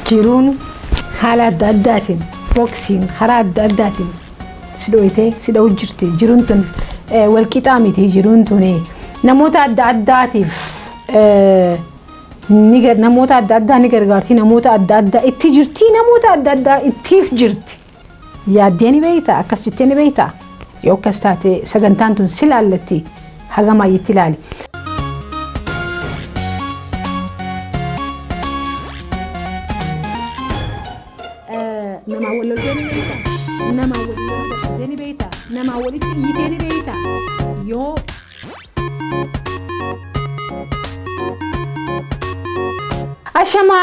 جيرون حالات داداتين بوكسين خرات داداتين سدويته سدو جرتي جيرون تن والكتامي تي جيرون توني نموت داداتيف نيجر نموت دادا نيجر قارتي نموت دادا اتجرتي نموت دادا اتيف جرتي يا ديني بيتا أكستني بيتا يو كستاتي سجنتانتون سلا التي حاجة ما يتلالي نما ولا ديني بيتا نما ولا ديني بيتا نما ولا يديني بيتا يو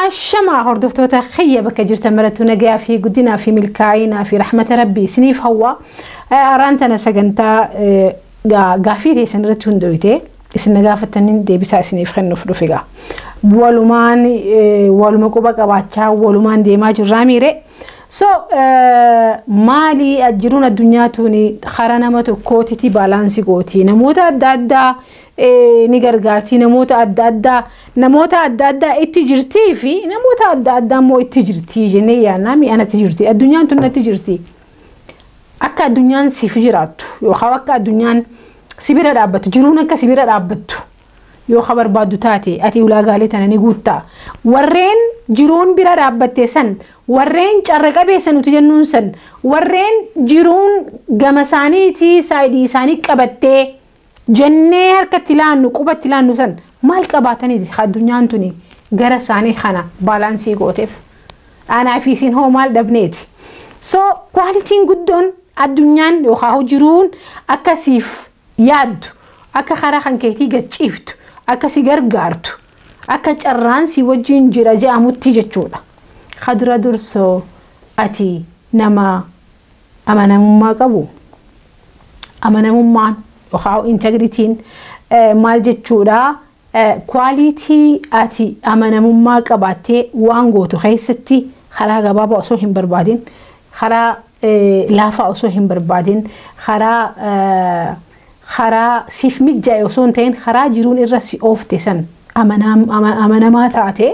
الشما هردفتوتا خيبك جرت مرت نجا في قدنا في ملكاينا في رحمة ربي سنيف هوا أرانتنا سجنتا قافيتي سنرتون دويتي سنجافتني دي بس سنيف خنو فلوفيجا والومان والمكوبا كباتشا والومان دي ما جراميري مالي أجرون الدنيا توني خرانا ما تكوتي بالانسي قوتي نموت دادا نيجرغارتي نموت أدادا نموت أدادا اتجرتي في نموت أدادا مو اتجرتي جنيا نامي أنا تجرتي الدنيا تنا تجرتي أكا الدنيا سيفجراتو يو خواكا الدنيا سبيرة رابطو جرونك سبيرة رابطو يو خبر بادو تاتي أتي ولا قالت أنا نقولتا ورين جرون بيرا رابطة سن ورين شرقة بيسن وتجنون سن ورين جرون جمساني تي سايدي ساني كبتة جنة هركتلان وكوبتلان نسن مال كباتني دي خد دنيا أنتوني جرساني خنا بالانسي قوتف أنا في سين هو مال دبنيتي كواليتين جدًا الدنيا يخاو جرون أكسيف ياد أكا خراخن كيتي جتشيفت أكا سيجار جارتو أكا تران سي وجين جراجة أموتي جتشولا خدرا درسو أتي نما أمانا مما قبو أمانا ممان يخاو إنتغريتين مال جتشولا كواليتي أتي أمانا مما قباتي وانغوتو خيستي خرا بابا أسو هم بربادين خرا لافا أسو هم بربادين خرا سيف مجاي أسون تين خرا جيرون الرسي أوف تسن أمانا ما تعتي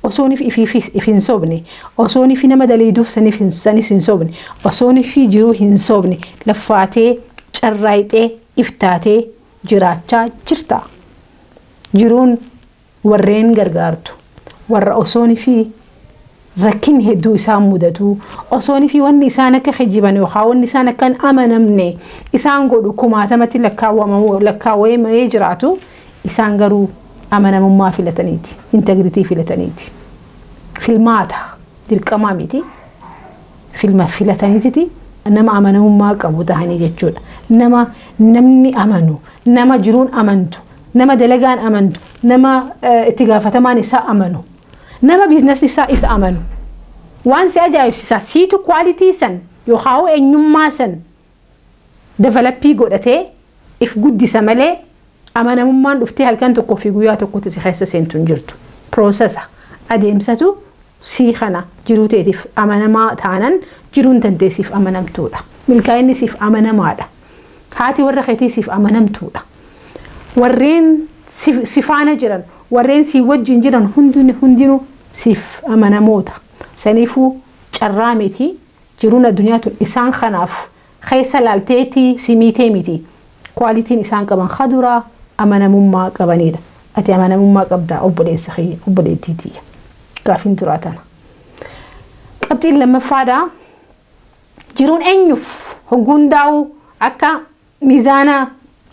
أسوني في إنصابني أسوني في نما دليدوف سني في سني سنصابني أسوني في جيرو هنصابني لفاتي شرايتي إفتاتي جراتشا جرتا جيرون ورين غرغارتو ور أسوني في ركين هدو إسان مدتو أصوني في وان إسانك خجيباني وخاون إسانك كان أمنا مني إسان قولو كماتمتي لكاوي ما يجراتو إسان قرو أمنا مما في لتنيتي إنتغريتي في لتنيتي في الماتا دي الكماميتي في لتنيتي نما أمنا مما قبو دهاني جتشولا نما نمني أمنو نما جرون أمنتو نما دلقان أمنتو نما اتقافة ما نساء أمنو نما بيزنس نساء إس أمنو وان سأجايب سيتو كواليتي سن يخاو إنما سن ديفلوبي قدتي إف قد سملي أمانا ممان دفتي هل كانتو كوفيقوياتو كوتسي خيسة سنتون جرتو بروسيسا أدي إمساتو سيخنا جرو تيديف أمانا ما تانن جرون تنتيسيف أمانا متولا ملكاين نسيف أمانا مادا هاتي ورخيتي سيف أمانا متولا ورين سيفانا جران ورين سي وجين جران هندينو سيف أمانا موتا سنيفو شرامتي جرونا دنياتو إسان خناف خيسا لالتيتي سيميتي ميتي كواليتين إسان كبان خدورا أمانا مما كبانيدا أتي أمانا مما كبدا أبولي سخي أبولي تيتي كافين تراتنا كبتين لما فادا جرون أنيوف هقون داو أكا ميزانا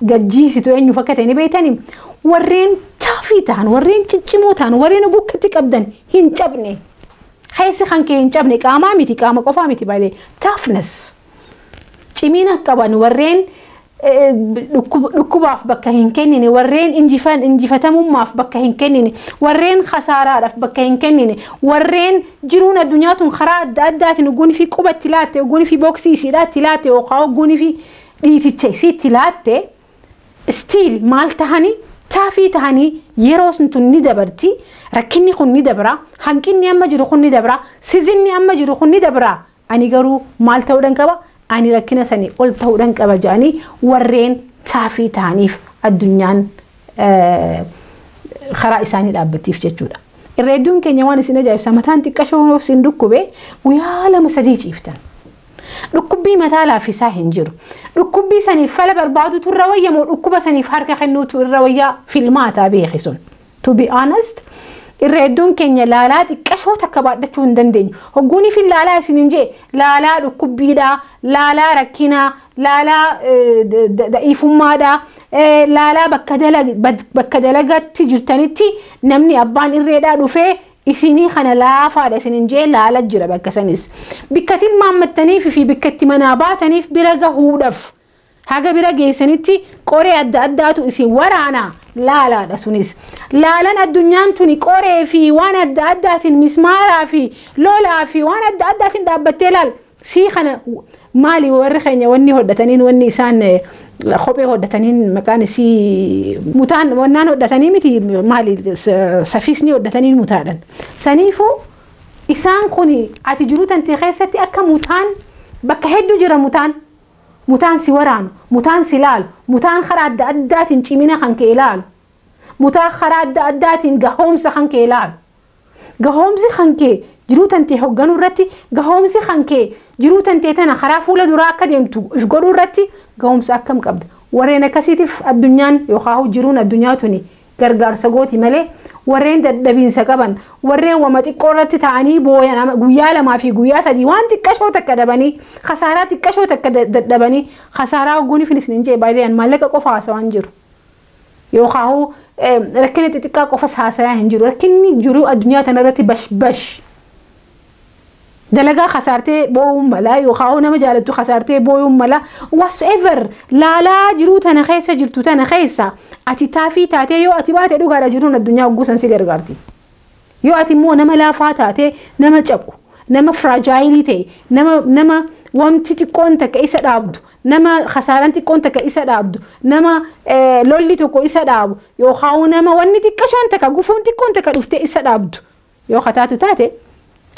قجيسي تو أنيوف أكتيني بيتاني ورين تافيتان ورين تجموتان ورين بوكتك أبدان هنجبني خيسي خانكي هنجبني كاما ميتي كاما قفا ميتي بايدي تافنس جمينا كبان ورين ركوباف بكا هنكنيني ورين انجفتمو ماف بكا هنكنيني ورين خسارة رف بكا هنكنيني ورين جرونا دنياتهم خراء دادات نقوني في كوبة تلاتة وقوني في بوكسي سيدات تلاتة وقاو قوني في ليتي تشيسي تلاتة ستيل مال تهاني تافي تهاني يروس نتون ندبرتي ركني خون ندبرا هنكني أما جرو خون ندبرا سيزني أما جرو خون ندبرا أني قرو مال تودن كبا أني ركنا سني قلت تودن كبا جاني ورين تافي تهاني الدنيان خرائساني الأبتيف جتودا الريدون كن يوان سنة جايب سمتان تكشوا سندوك به ويا لما سديج يفتن ركوبي مثلا في ساهن جرو ركوبي سني فلا بربعض تروية مو ركوبة سني في حركة خنو تروية في الماء تابي خسون to be honest الريدون كن يلالات كشوا تكبر تشون دندين هجوني في اللالة سننجي لالا ركوبي دا لالا ركينا لالا ضعيف مادا لالا بكدلغت تجرتنيتي نمني أبان الريدا دفع إسيني خنا لا فاد سننجي لالا جرا بكسنيس بكتير ما متنيف في بكتي مناباتني في برجة هودف حاجة برجة سنتي كوري أداتو إسي ورانا لا دسونيس لا لنا الدنيا توني كوري في وانا أدات المسمارة في لولا في وانا أدات دابتلال سي خنا مالي ورخيني وني هدتنين وني سان خبي هدتنين مكان سي متان ونان هدتنين متي مالي سفيسني هدتنين متان سنيفو إسان كوني أتجروت أنت خيستي أكا متان بكهدو جرا متان سوران متان سلال متان خراد أدات تيمينا خنكيلال متان خراد أدات جهومس خنكيلال جهومس خنكي جروت أنت هجانو رتي جهومس خنكي جروت أنت تنا خرافو لدورا كديمتو إشجرو رتي جهومس أكم قبض ورينا كسيتف الدنيا يخاو جرون الدنيا توني غرغر سغوتي ملي ورين دبين سكبن ورين ومتي قرت تعني بويا غويا لما في غويا سدي وانت كشو تكدبني خسارات كشو تكدبني خساره غوني في نسنجي بايدين مالك قفا سوانجر يخاو ركنت تتكا قفس حاسا هنجر لكن جرو الدنيا تنرتي بش دلقا خسارتي بوم ملا يخاو نما جالتو خسارتي بوم ملا whatever لا جرو تنا خيسه جرتو تنا خيسه ati tafi taate yoo ati baate dhugaadha jiruun addunyaa guusan si gargaarti yoo ati immoo nama laafaa taate nama cabku nama fragile ta'e nama wamti xiqqoon takka isa dhaabdu nama khasaaran xiqqoon takka isa dhaabdu nama lolli tokko isa dhaabu yookaan nama wanni xiqqashoon takka gufuun xiqqoon takka dhuftee isa dhaabdu yoo kataatu taate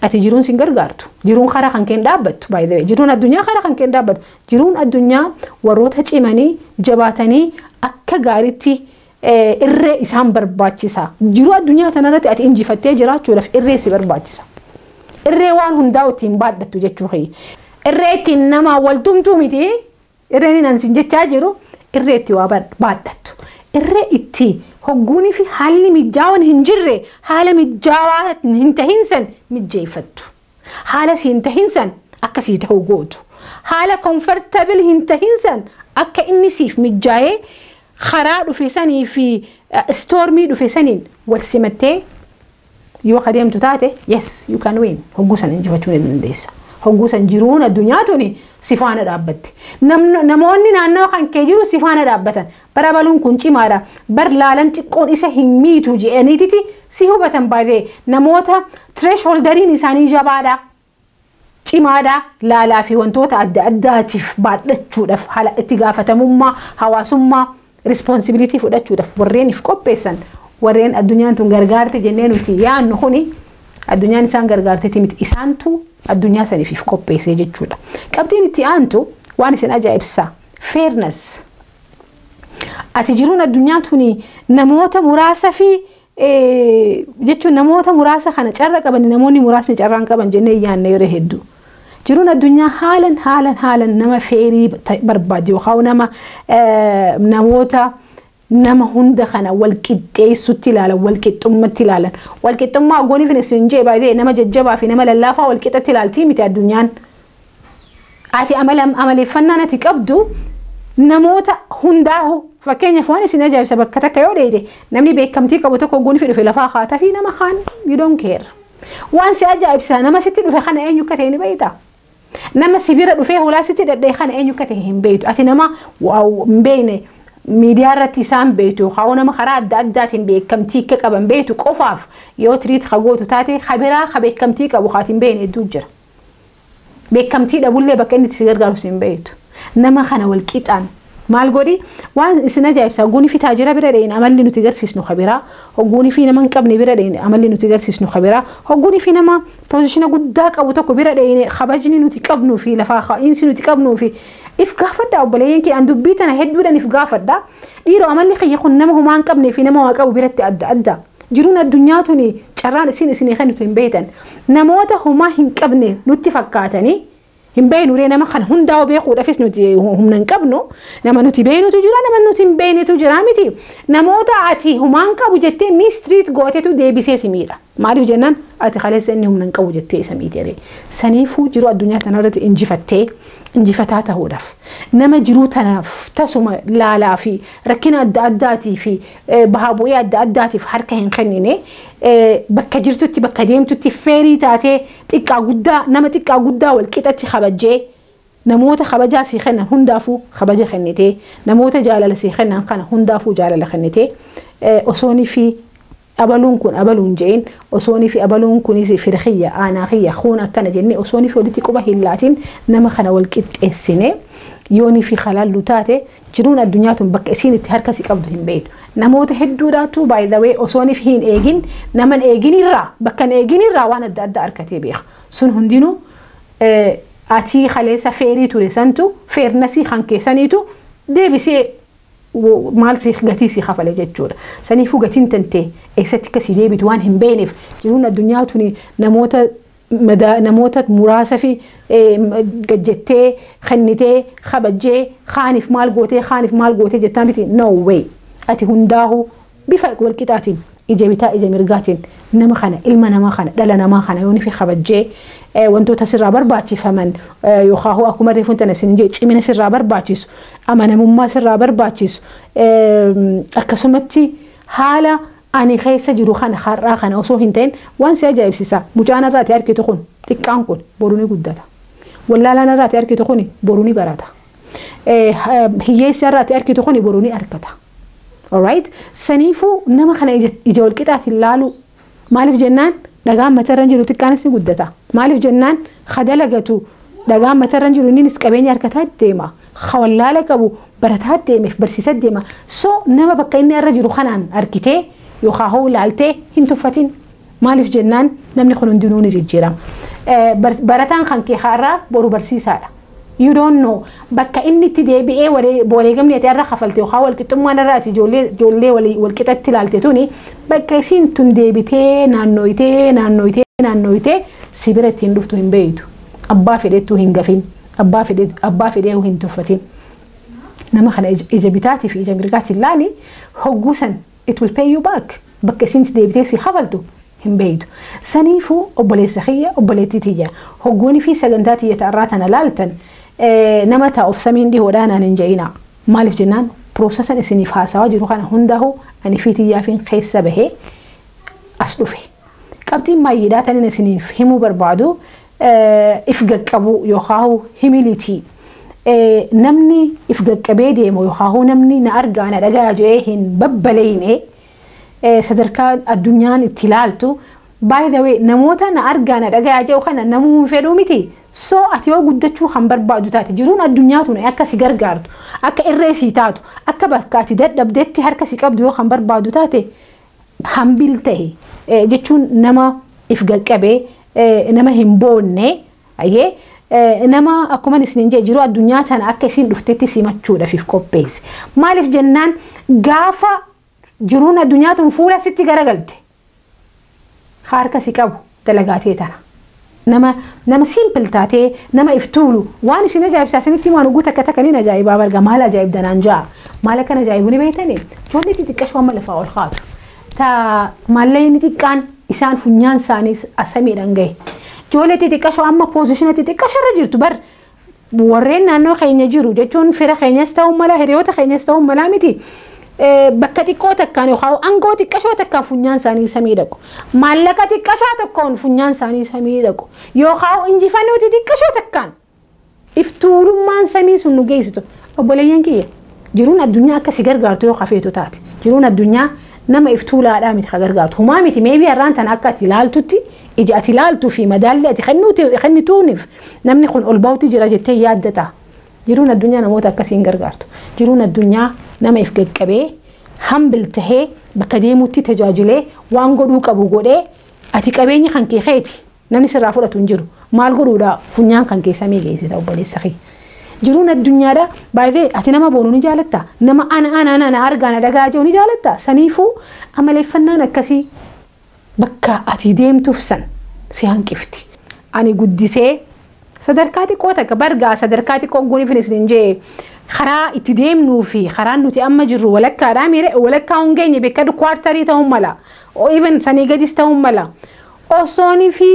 ati jiruun sin gargaartu jiruun karaa kan keen dhaabbattu by the way jiruun addunyaa karaa kan keen dhaabbattu jiruun addunyaa warroota cimanii jabaatanii akka gaariitti irree isaan barbaachisa jiru addunyaa tanarratti ati injifattee jiraachuudhaaf irree si barbaachisa irree waan hundaa ittiin baadhattu jechuudha irree ittiin nama waltumtuu miti irreen ansin jechaa jiru irree itti waa baadhattu irree itti hogguunii fi haalli mijaawaan hin jirre haala mijaawaa hin tahinsan mijeeffattu haala si hin tahinsan akka si ta'u gootu haala comfortable hin tahinsan akka inni siif mijaa'ee خراد وفيساني في ستورمي وفيسانين والسمتة يو خديم تتاته yes you can win هجوسن إنجبتشون الدنيس هجوسن جيرون الدنيا توني سفانة رابط نموني نانو خان كجيرو سفانة رابطن برابلون كنشي مارا برلالن تكون إسه هميتو جي أنيتي سيهو بتن بايده نموتا threshold دارين إساني جبادا ماذا لا في وانتوتا أداتف بعد لتشودف حالا اتقافة مما حواسمما responsibility فودا تشودف ورين في كوبيسن ورين الدنيا انتون غرغارتي جنين وتيان نخوني الدنيا انسان غرغارتي تيمت إسانتو الدنيا ساني في كوبيسي جتشودا كابتين تيانتو واني سن أجايب سا fairness أتجرون الدنيا توني نموتا مراسة في جتشو نموتا مراسة خانا چرق بني نموني مراسة چران كبن جنين يان نيره هدو جرون الدنيا حالا نما فيري بربادي وخاو نما نموتا نما هندخنا والكتي ستلالا والكتم تلالا والكتم اقولي في نسنجي بايدي نما ججبا في نما للافا والكتا تلال تيمتي الدنيا عاتي عملي فنانة تكبدو نموتا هنداهو فكين يفواني سنجا بسبب كتاكا يوريدي نمني بيكمتي كبوتوكو قولي في لفا خاتا في نما خان you don't care وانسي أجايب سانا ما ستي دفع خانا أين يكتين بيتا نما سبيرة دفع ولا ستي دفع خانا أين يكتين بيتو أتي نما مبيني ميديارتي سام بيتو خاونا ما خراد داداتين بيك كم تيكا كبن بيتو كوفاف يو تريد خاقوتو تاتي خبرا خبيك كم تيكا بخاتين بيني دوجر بيك كم تيدا بولي بكيني تسيقر قارسين بيتو نما خانا والكيتان maal godhi waan isina jaayibsa gooni fi taajira bira deeyna amalli nuti garsiisnu khabira hogguni fi nama qabni bira deeyna amalli nuti garsiisnu khabira hogguni fi nama position guddaa qabu tokko bira deeyne khabajni nuti qabnu fi lafa khainsi nuti qabnu fi ifgaafadda obboleeyyanki aan dubbiitana hedduudhan ifgaafadda dhiiroo amalli qiyyaqun nama humaan qabne fi nama waa qabu biratti adda jiruun addunyaa tuni carraan isin kennitu hin beektan namoota homaa hin qabne nutti fakkaatanii hin beeknu nama kan hundaa beekuudhaafis nuti humna hin qabnu nama nuti beeknutu jira nama nuti hin beeknetu jira miti namoota ati humaan qabu jettee mistreet gootetu deebisee simiidha maaliif jennaan ati kaleessa inni humna hin qabu jettee isa miidhee saniifuu jiru addunyaa tanarratti injifataa ta'uudhaaf nama jiruu tanaaf tasuma laalaa fi rakkina adda addaatii fi bahaa bu'ee adda addaatiif harka hin kennine bakka jirtutti bakka deemtutti feerii taatee xiqqaa guddaa nama xiqqaa guddaa wal qixatti kabajjee namoota kabajaa sii kennan hundaafuu kabaja kennitee namoota jaalala sii kennan kana hundaafuu jaalala kennitee osoonii fi abaluun kun abaluun jeen osoonii fi abaluun kunis firqiyya aanaqiyya khuun akkana jennee osoonii fi walitti quba hin laatiin nama kana wal qixxeessine yoonii fi halaallu taate jiruun addunyaa tun bakka isiin itti harka si qabdu hin beektu namoota hedduudhaatu by the way osoonii fi hin eegin naman eeginirraa bakka hin eeginirraa waan adda addaa arkatee beeka sun hundinuu ati kaleessa feerii ture santu feernasii kan keessaniitu deebisee maal si gatii si kafale jechuudha saniifuu gatiin tantee eessatti akkasii deebitu waan hin beekneef jiruun addunyaa tuni namoota muraasa fi gajjettee kennitee kabajjee kaaniif maal gootee jettaa miti no way ati hundaahu bifa walqixaatiin ija bitaa ija mirgaatiin nama kana ilma namaa kana dhala namaa kana yoonii fi kabajjee wantoota sirraa barbaachifaman yookaan akkuma reefuun tana isin jee cimina sirraa barbaachisu amanamummaa sirraa barbaachisu akkasumatti haala ani keessa jiru kana har'aa kana osoo hin ta'in waan si ajaa'ibsiisa mucaan irraati argitu kun xiqqaan kun boruu ni guddata wallaalaan irraati argitu kun boruu ni barata hiyyeessi irraati argitu kun boruu ni argata alright saniifuu nama kana ija wal qixaatiin laalu maaliif jennaan dhagaan matarra jiru xiqqaanis ni guddata maaliif jennaan kadalagatu dhagaan matarra jiru innis qabeenya harkataa deema wallaala qabu barataa deemeef barsiisaa deema so nama bakka inni irra jiru kanaan argitee yookaan hoo ilaaltee hin tuffatin maaliif jennaan namni kun hundinuu ni jijjiirama barataan kan kee har'aa boru barsiisaadha you don't know bakka inni itti deebi'ee wareegamni ati irra kafalte yookaan walqixxummaan irraati ijoollee walqixatti ilaalte tuni bakka isiin tun deebitee naannooyitee si bira ittiin dhuftu hin beeytu abbaa fedhettuu hin gafin abbaa fedhee hin tuffatin nama kana ija bitaatii fi ija mirgaatiin laali hogguusan it will pay you back bakka isiin itti deebitee si kafaltu hin beeytu saniifuu obboleessa kiyya obboleettii tiyya hogguunii fi sagantaa tiyya ta'arraa tana laaltan nama taa'uuf samiin dhihoodhaan hin je'ina maaliif jennaan piroosesan isiniif haasawaa jiru kana hundaahu ani fi tiyyaafiin keessa bahee as dhufe qabxiin maayyiidhaa tanin isiniif himuu barbaadu if gaqqabu yookaan humility namni if gaqqabee deemu yookaan namni na argaa na dhagaa jedhee hin babbaleyne sadarkaa addunyaan itti ilaaltu by the way namoota na argaa na dhagaa jedhu kana namuu fedhuu miti so ati yoo guddachuu kan barbaadu taate jiruun addunyaa tun akka si gargaartu akka irree si taatu akka bakka ati dadhabdeetti harka si qabdu yoo kan barbaadu taate hambil ta'e jechuun nama if gaqqabee nama hin boonne nama akkuma isin jee jiru addunyaa tana akka isin dhuftetti simachuudhaaf if qopheesse maaliif jennaan gaafa jiruun addunyaa tun fuula sitti garagalte harka si qabu dalagaatee tana nama simple taatee nama iftuulu waan isin ajaa'ibsiisanitti waan ugu takka takkaniin ajaa'ibaa barga maal ajaa'ibdanaan ja'a maal akkan ajaa'ibu ni beeytanii ijoollee xixiqqashuu amma lafaa ol kaatu maallayni xiqqaan isaan funyaan isaanii asamiidhaan gahe ijoollee xixiqqashuu amma poozishina xixiqqasharra jirtu bar warreen naannoo keenya jiru jechuun fira keenyas ta'uu mala hiriyoota keenyas ta'uu mala miti bakka xiqqoo takkaan yookaan aangoo xiqqashoo takkaan funyaan isaanii samii dhaqu maallaqa xiqqashaa tokkoon funyaan isaanii samii dhaqu yookaan injifannoo xiqqashoo takkaan iftuulummaan samii sun nu geessitu obboleeyyan kiyya jiruun addunyaa akka si gargaartu yoo kafeetu taate jiruun addunyaa nama iftuulaadhaa miti ka gargaartu humaa miti meebii har'aan tana akka ati ilaaltutti ija ati ilaaltuu fi madaalli ati kennituuniif namni kun ol bahutti jira jettee yaaddata jiruun addunyaa namoota akkasiin gargaartu jiruun addunyaa nama if gaqqabee hambil tahee bakka deemutti tajaajilee waan godhuu qabu godhee ati qabeenyi kan keekeeti namni sirraa fudhatu hin jiru maal godhuudha funyaan kan keessamee geessita obboleessa kee jiruun addunyaadha baay'ee ati nama boonu ni jaalatta nama ana argaa na dhagaa jiru ni jaalatta saniifuu amaleeffannaan akkasii bakka ati deemtuuf san si hanqifti ani guddisee sadarkaa xiqqoo takka bargaa sadarkaa xiqqoo guuniifis hin jee karaa itti deemnuu fi karaan nuti amma jirru walakkaadhaa miire walakkaa hongeenye bakka kwartarii ta'uu mala even sanii gadis ta'uu mala osoonii fi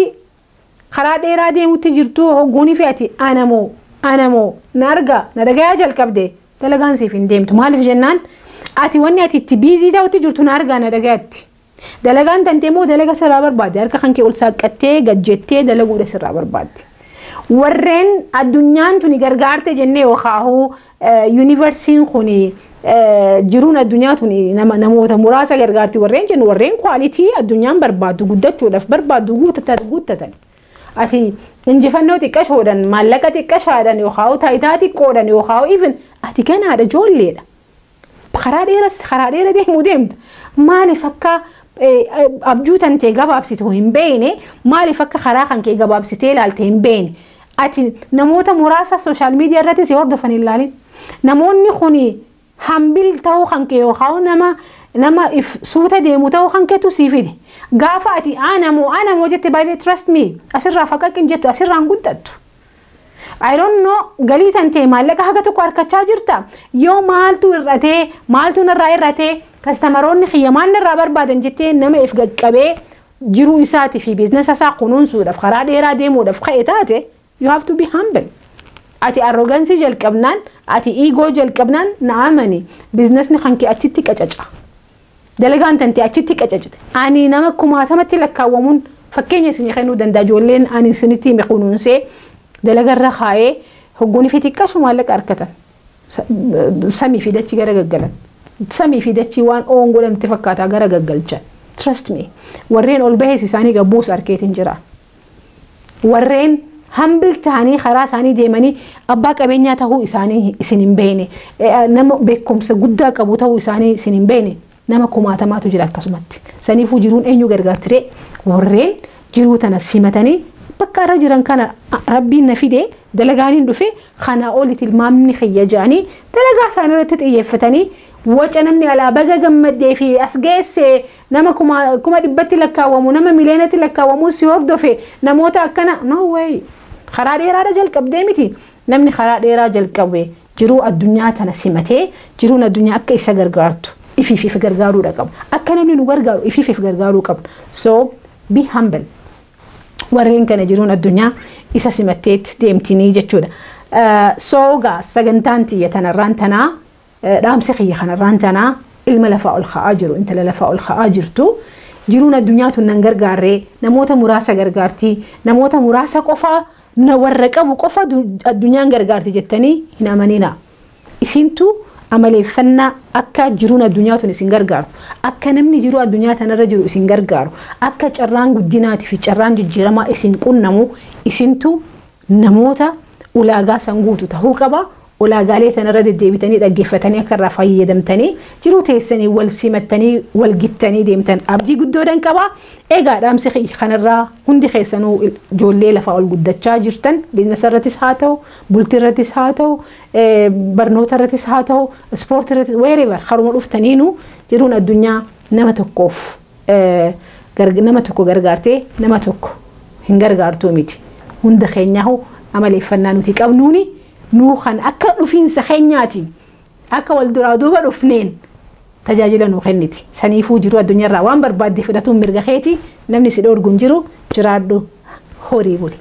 karaa dheeraa deemutti jirtu hogguunii fi ati anamoo na argaa na dhagayaa jalqabde dalagaan siif hin deemtu maaliif jennaan ati wanni ati itti biizii ta'utti jirtu na argaa na dhagayaatti dalagaan tantee moo dalaga sirraa barbaadde harka kan kee ol saaqqattee gajjettee dalaguudha sirraa barbaadde warreen addunyaan tuni gargaarte jennee yookaahuu yuunivarsiin kuni jiruun addunyaa tuni namoota muraasa gargaarti warreen jennu warreen kwaalitii addunyaan barbaaddu guddachuudhaaf barbaaddu guuttatan ati injifannoo xiqqashoodhan maallaqa xiqqashaadhan yookaahuu taayitaa xiqqoodhan yookaahuu even ati ganaadha ijoolleedha karaa dheera deemuu deemta maaliif akka abjuu tantee gabaabsitu hin beekne maaliif akka karaa kan kee gabaabsitee ilaalte hin beekne ati namoota muraasa sooshaal miidiyaa irratti si hordofan hin ilaalin namoonni kuni hambil ta'uu kan kee yookaan nama suuta deemu ta'uu kan keetu sii fide gaafa ati anamoo jette baay'ee trust me asirraa faqaqin jettu asirraan guddattu I don't know galii tantee maallaqa haga tokko harkachaa jirta yoo maaltu narraa irratee kastamaroonni xiyyamaan irraa barbaadan jettee nama if gaqqabee jiruu isaatii fi biizinasa isaa kunuunsuudhaaf karaa dheeraa deemuudhaaf ka'e taate you have to be humble ati arrogansii jalqabnaan ati ego jalqabnaan naamani biizinasni kan kee achitti qacaca dalagaan tantee achitti qacacite ani nama kumaatamatti lakkaawwamuun fakkeenya isin kennuu danda'a ijoolleen ani isinitti hime kunuunsee dalagarra kaa'ee hogguunii fi xiqqaashu maallaqa harkatan samii fi dachii gara gaggalan samii fi dachii waan oon godhanitti fakkaataa gara gaggalchan trust me warreen ol bahees isaanii gabbuus arkeetiin jira warreen hambil ta'anii karaa isaanii deemanii abbaa qabeenyaa ta'uu isaanii isin hin beekne nama beekumsa guddaa qabu ta'uu isaanii isin hin beekne nama kumaatamaatu jira akkasumatti saniifuu jiruun eenyu gargaartiree warreen jiruu tana simatanii bakka irra jiran kana rabbiin na fide dalagaaniin dhufe kana oli tilmaamni xiyya jaanii dalagaa isaanii irratti xiyyeeffatanii waca namni alaa baga gammadee fi as geesse nama kuma dhibbatti lakkaawwamu nama miliyoonatti lakkaawwamu si hordofe namoota akkana no way karaa dheeraadha jalqabdee miti namni karaa dheeraa jalqabe jiruu addunyaa tana simatee jiruun addunyaa akka isa gargaartu ifiif gargaaruudha qabu akka namni nu gargaaru ifiif gargaaruu qabna so be humble warreen kana jiruun addunyaa isa simatteetti deemtinii jechuudha soogaa sagantaan tiyya tanarraan tanaa dhaamsi xiyya kanarraan tanaa ilma lafaa ol ka'aa jiru intala lafaa ol ka'aa jirtu jiruun addunyaa tun nan gargaarree namoota muraasa gargaartii namoota muraasa qofaa na warra qabu qofa addunyaan gargaarti jettanii hin amanina isintu amaleeffannaa akka jiruun addunyaa tun isin gargaartu akka namni jiruu addunyaa tanarra jiru isin gargaaru akka carraan guddinaatii fi carraan jijjiiramaa isin qunnamu isintu namoota ulaagaa san guutu ta'uu qaba ulaagaalee tanarra deddeebitanii dhaggeeffatanii akka irraa fayyadamtanii jiruu teessanii wal simattanii wal gittanii deemtan abdii guddoodhaan qaba egaa dhaamsi kanarraa hundi keessanuu ijoollee lafaa ol guddachaa jirtan biizinasa irrattis haa ta'u bultii irrattis haa ta'u barnoota irrattis haa ta'u ispoortii irrattis wherever haruma dhuftaniinu jiruun addunyaa nama tokko gargaartee nama tokko hin gargaartuu miti hunda keenyahu amaleeffannaa nuti qabnuuni nuu kan akka dhufiinsa keenyaati akka wal duraa duuba dhufneen tajaajila nuu kenniti saniifuu jiru addunyaarraa waan barbaadde fudhatuun mirga keeti namni si dhoorgu hin jiru jiraadhu horii buli